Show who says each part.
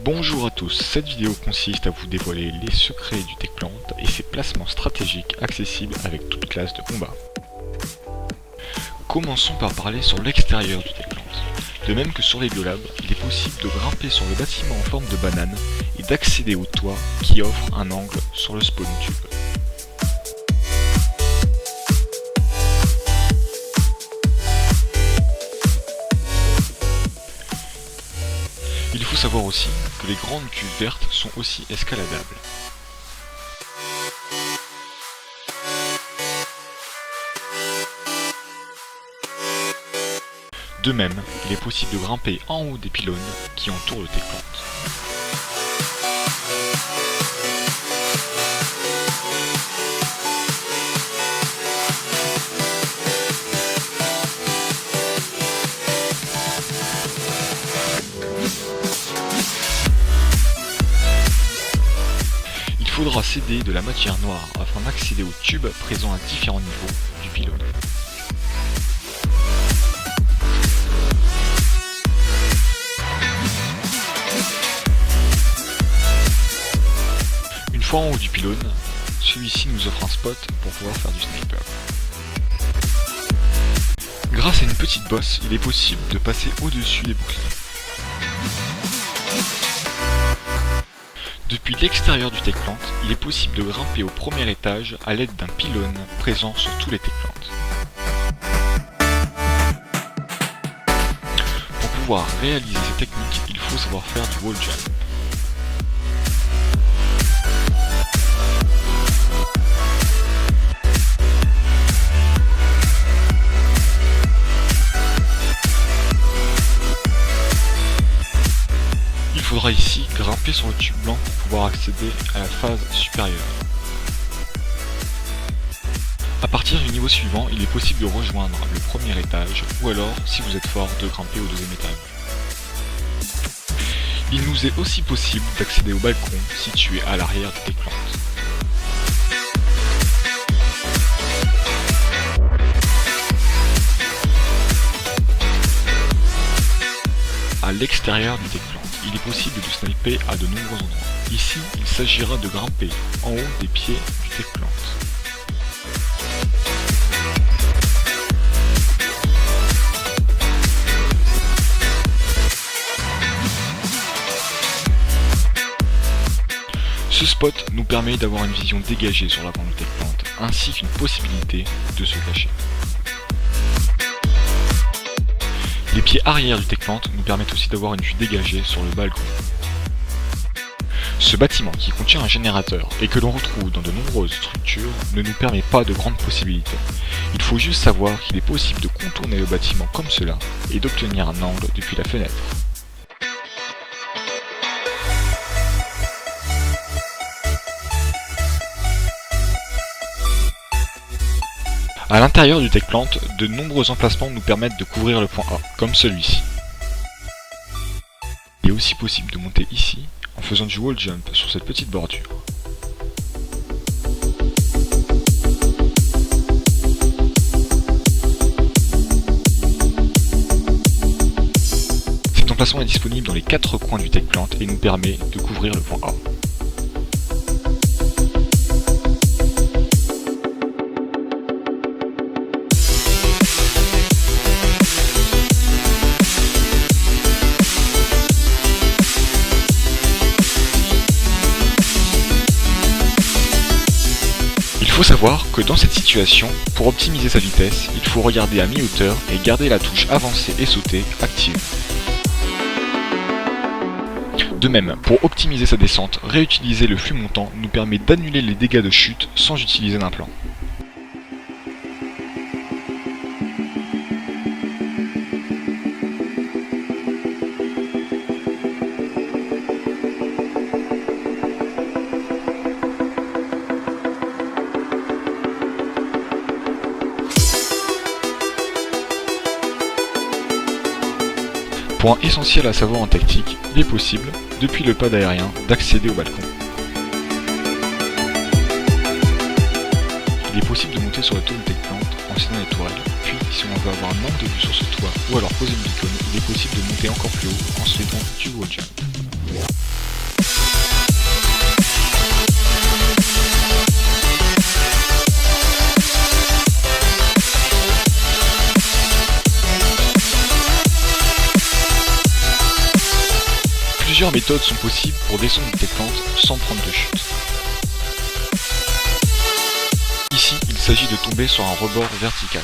Speaker 1: Bonjour à tous, cette vidéo consiste à vous dévoiler les secrets du Techplant et ses placements stratégiques accessibles avec toute classe de combat. Commençons par parler sur l'extérieur du Techplant. De même que sur les biolabs, il est possible de grimper sur le bâtiment en forme de banane et d'accéder au toit qui offre un angle sur le spawn tube. Il faut savoir aussi que les grandes cuves vertes sont aussi escaladables. De même, il est possible de grimper en haut des pylônes qui entourent le Techplant. Il faudra céder de la matière noire afin d'accéder aux tubes présents à différents niveaux du pylône. Une fois en haut du pylône, celui-ci nous offre un spot pour pouvoir faire du sniper. Grâce à une petite bosse, il est possible de passer au-dessus des boucliers. Depuis l'extérieur du Techplant, il est possible de grimper au premier étage à l'aide d'un pylône présent sur tous les Techplants. Pour pouvoir réaliser ces techniques, il faut savoir faire du wall jump. Il faudra ici grimper sur le tube blanc pour pouvoir accéder à la phase supérieure. A partir du niveau suivant, il est possible de rejoindre le premier étage, ou alors, si vous êtes fort, de grimper au deuxième étage. Il nous est aussi possible d'accéder au balcon situé à l'arrière du Techplant. À l'extérieur du Techplant, il est possible de sniper à de nombreux endroits. Ici, il s'agira de grimper en haut des pieds du Techplant. Ce spot nous permet d'avoir une vision dégagée sur l'avant du Techplant, ainsi qu'une possibilité de se cacher. Les pieds arrière du Techplant nous permettent aussi d'avoir une vue dégagée sur le balcon. Ce bâtiment qui contient un générateur et que l'on retrouve dans de nombreuses structures ne nous permet pas de grandes possibilités. Il faut juste savoir qu'il est possible de contourner le bâtiment comme cela et d'obtenir un angle depuis la fenêtre. A l'intérieur du Techplant, de nombreux emplacements nous permettent de couvrir le point A, comme celui-ci. Il est aussi possible de monter ici, en faisant du wall jump sur cette petite bordure. Cet emplacement est disponible dans les 4 coins du Techplant et nous permet de couvrir le point A. Il faut savoir que dans cette situation, pour optimiser sa vitesse, il faut regarder à mi-hauteur et garder la touche avancer et sauter active. De même, pour optimiser sa descente, réutiliser le flux montant nous permet d'annuler les dégâts de chute sans utiliser d'implant. Point essentiel à savoir en tactique, il est possible, depuis le pad aérien, d'accéder au balcon. Il est possible de monter sur le toit du Techplant en scénant les tourelles, puis si on veut avoir un angle de vue sur ce toit ou alors poser une beacon, il est possible de monter encore plus haut en se faisant du wall jump. Plusieurs méthodes sont possibles pour descendre tes plantes sans prendre de chute. Ici, il s'agit de tomber sur un rebord vertical.